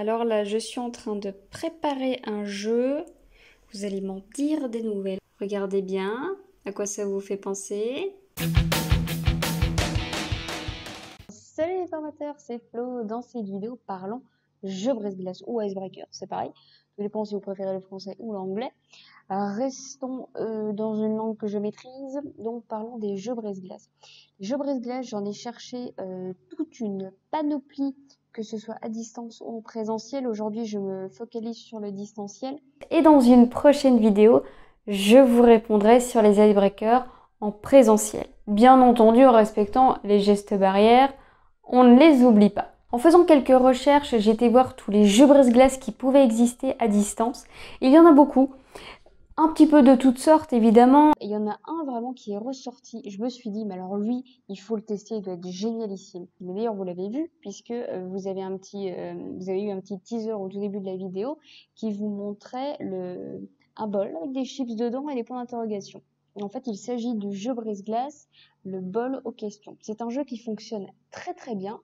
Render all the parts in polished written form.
Alors là, je suis en train de préparer un jeu. Vous allez m'en dire des nouvelles. Regardez bien à quoi ça vous fait penser. Salut les formateurs, c'est Flo. Dans cette vidéo, parlons jeu brise-glace ou icebreaker. C'est pareil. Tout dépend si vous préférez le français ou l'anglais. Restons dans une langue que je maîtrise. Donc parlons des jeux brise-glace. Les jeux brise-glace, j'en ai cherché toute une panoplie, que ce soit à distance ou en présentiel. Aujourd'hui, je me focalise sur le distanciel. Et dans une prochaine vidéo, je vous répondrai sur les icebreakers en présentiel. Bien entendu, en respectant les gestes barrières, on ne les oublie pas. En faisant quelques recherches, j'ai été voir tous les jeux brise-glace qui pouvaient exister à distance. Il y en a beaucoup. Un petit peu de toutes sortes, évidemment. Et il y en a un vraiment qui est ressorti. Je me suis dit, mais alors lui, il faut le tester, il doit être génialissime. Mais d'ailleurs, vous l'avez vu, puisque vous avez eu un petit teaser au tout début de la vidéo qui vous montrait un bol avec des chips dedans et des points d'interrogation. En fait, il s'agit du jeu brise-glace, le bol aux questions. C'est un jeu qui fonctionne très très bien.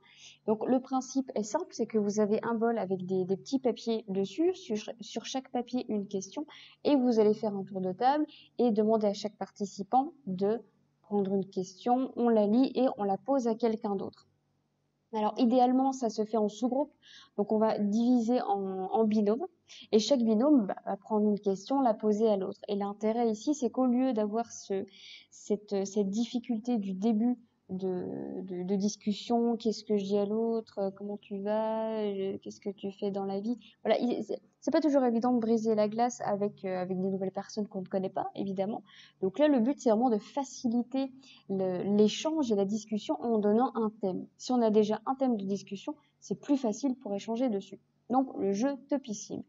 Donc le principe est simple, c'est que vous avez un bol avec des petits papiers dessus, sur chaque papier une question, et vous allez faire un tour de table et demander à chaque participant de prendre une question, on la lit et on la pose à quelqu'un d'autre. Alors idéalement, ça se fait en sous-groupe, donc on va diviser en binôme, et chaque binôme va prendre une question, la poser à l'autre. Et l'intérêt ici, c'est qu'au lieu d'avoir cette difficulté du début de discussion, qu'est-ce que je dis à l'autre, comment tu vas, qu'est-ce que tu fais dans la vie, voilà, c'est pas toujours évident de briser la glace avec des nouvelles personnes qu'on ne connaît pas, évidemment. Donc là, le but, c'est vraiment de faciliter l'échange et la discussion en donnant un thème. Si on a déjà un thème de discussion, c'est plus facile pour échanger dessus. Donc, le jeu topissime.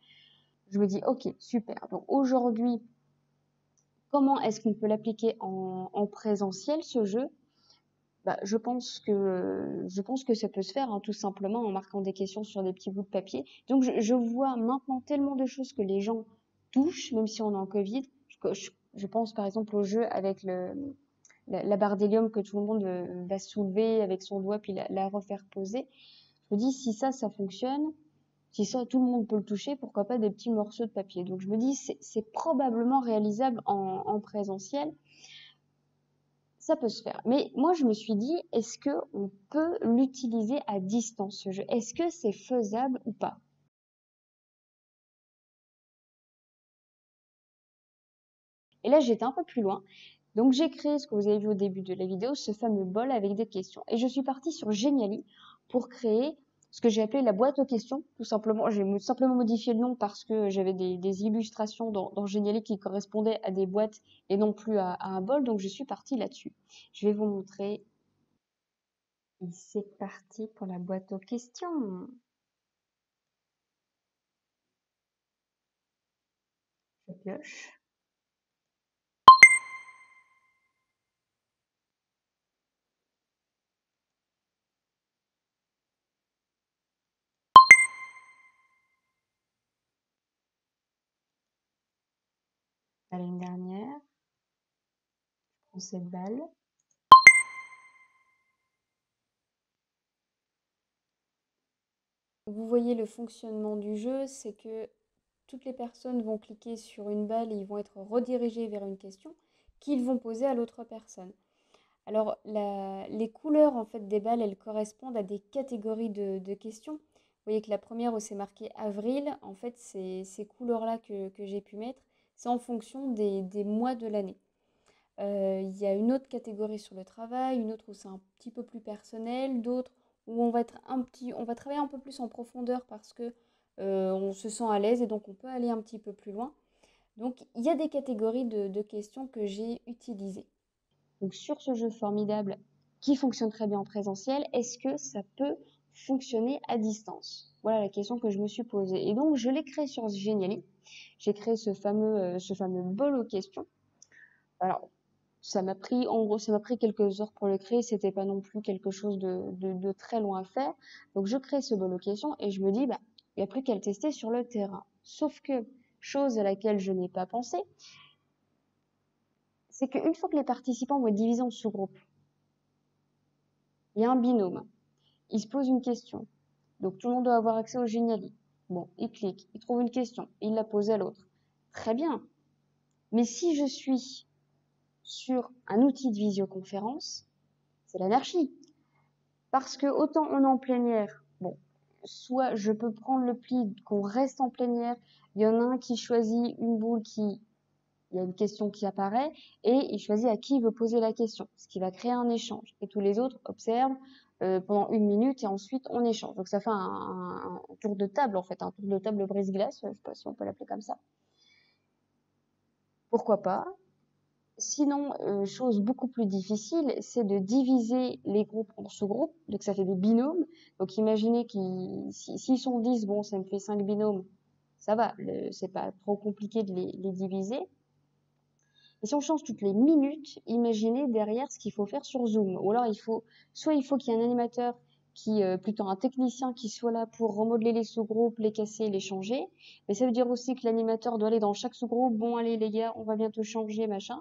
Je me dis, ok, super. Donc aujourd'hui, comment est-ce qu'on peut l'appliquer en présentiel, ce jeu? Je pense que ça peut se faire, hein, tout simplement en marquant des questions sur des petits bouts de papier. Donc, je vois maintenant tellement de choses que les gens touchent, même si on est en Covid. Je pense par exemple au jeu avec la barre d'hélium que tout le monde va soulever avec son doigt puis la refaire poser. Je me dis, si ça fonctionne, si ça, tout le monde peut le toucher, pourquoi pas des petits morceaux de papier. Donc je me dis, c'est probablement réalisable en présentiel. Ça peut se faire. Mais moi, je me suis dit, est-ce que on peut l'utiliser à distance, ce jeu? Est-ce que c'est faisable ou pas? Et là, j'étais un peu plus loin. Donc j'ai créé ce que vous avez vu au début de la vidéo, ce fameux bol avec des questions. Et je suis partie sur Geniali pour créer ce que j'ai appelé la boîte aux questions. Tout simplement, j'ai simplement modifié le nom parce que j'avais des illustrations dans Geniali qui correspondaient à des boîtes et non plus à un bol. Donc je suis partie là-dessus. Je vais vous montrer. Et c'est parti pour la boîte aux questions. Je pioche. Allez, une dernière. Je prends cette balle. Vous voyez le fonctionnement du jeu, c'est que toutes les personnes vont cliquer sur une balle et ils vont être redirigés vers une question qu'ils vont poser à l'autre personne. Alors, les couleurs en fait des balles, elles correspondent à des catégories de questions. Vous voyez que la première où c'est marqué avril, en fait, ces couleurs-là que j'ai pu mettre, c'est en fonction des mois de l'année. Il y a une autre catégorie sur le travail, une autre où c'est un petit peu plus personnel, d'autres où on va travailler un peu plus en profondeur parce que on se sent à l'aise et donc on peut aller un petit peu plus loin. Donc il y a des catégories de questions que j'ai utilisées. Donc sur ce jeu formidable qui fonctionne très bien en présentiel, est-ce que ça peut fonctionner à distance? Voilà la question que je me suis posée. Et donc je l'ai créé sur Geniali. J'ai créé ce fameux bol aux questions. Alors en gros, ça m'a pris quelques heures pour le créer. C'était pas non plus quelque chose de très loin à faire. Donc, je crée ce bol aux questions et je me dis, il n'y a plus qu'à le tester sur le terrain. Sauf que, chose à laquelle je n'ai pas pensé, c'est qu'une fois que les participants vont être divisés en sous-groupes, il y a un binôme. Il se pose une question. Donc, tout le monde doit avoir accès au Geniali. Bon, il clique, il trouve une question, il la pose à l'autre. Très bien. Mais si je suis sur un outil de visioconférence, c'est l'anarchie. Parce que autant on est en plénière, bon, soit je peux prendre le pli qu'on reste en plénière, il y en a un qui choisit une boule il y a une question qui apparaît et il choisit à qui il veut poser la question, ce qui va créer un échange. Et tous les autres observent pendant 1 minute et ensuite on échange. Donc ça fait un tour de table en fait, un tour de table brise-glace, je sais pas si on peut l'appeler comme ça. Pourquoi pas? Sinon, chose beaucoup plus difficile, c'est de diviser les groupes en sous-groupes. Donc ça fait des binômes. Donc imaginez s'ils sont 10, bon, ça me fait 5 binômes. Ça va, c'est pas trop compliqué de les diviser. Et si on change toutes les minutes, imaginez derrière ce qu'il faut faire sur Zoom. Ou alors soit il faut qu'il y ait un animateur plutôt un technicien qui soit là pour remodeler les sous-groupes, les casser, les changer. Mais ça veut dire aussi que l'animateur doit aller dans chaque sous-groupe. Bon, allez les gars, on va bientôt changer, machin.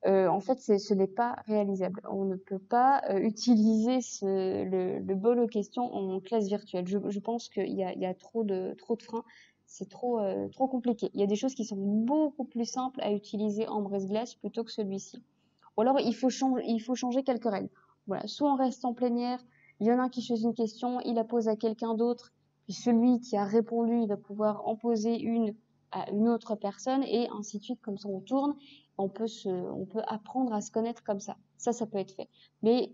En fait, ce n'est pas réalisable. On ne peut pas utiliser le bol aux questions en classe virtuelle. Je pense qu'il y a trop de freins. C'est trop compliqué. Il y a des choses qui sont beaucoup plus simples à utiliser en brise-glace plutôt que celui-ci. Ou alors, il faut changer quelques règles. Voilà. Soit on reste en plénière, il y en a un qui choisit une question, il la pose à quelqu'un d'autre, puis celui qui a répondu, il va pouvoir en poser une à une autre personne, et ainsi de suite, comme ça on tourne. On peut apprendre à se connaître comme ça. Ça peut être fait. Mais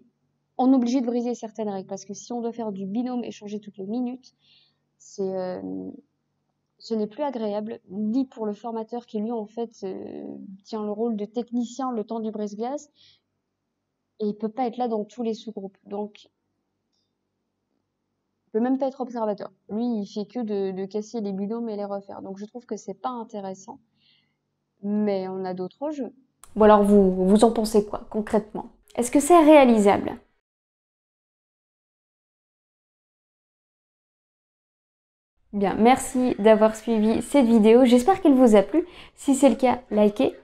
on est obligé de briser certaines règles, parce que si on doit faire du binôme échanger toutes les minutes, ce n'est plus agréable, ni pour le formateur qui lui en fait tient le rôle de technicien le temps du brise-glace, et il peut pas être là dans tous les sous-groupes. Donc, il peut même pas être observateur. Lui, il fait que de casser les binômes et les refaire. Donc, je trouve que c'est pas intéressant. Mais on a d'autres jeux. Bon alors vous en pensez quoi concrètement? Est-ce que c'est réalisable? Bien, merci d'avoir suivi cette vidéo. J'espère qu'elle vous a plu. Si c'est le cas, likez,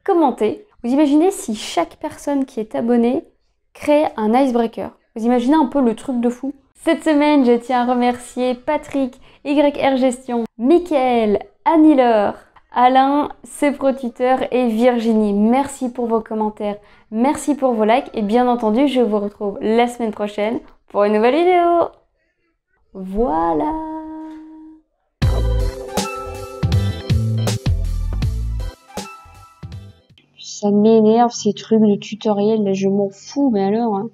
commentez. Vous imaginez si chaque personne qui est abonnée crée un icebreaker? Vous imaginez un peu le truc de fou? Cette semaine, je tiens à remercier Patrick, YR Gestion, Mickaël, Annie-Laure, Alain, CProTuteur et Virginie. Merci pour vos commentaires, merci pour vos likes et bien entendu, je vous retrouve la semaine prochaine pour une nouvelle vidéo. Voilà. Ça m'énerve ces trucs de tutoriel, là, je m'en fous, mais alors, hein.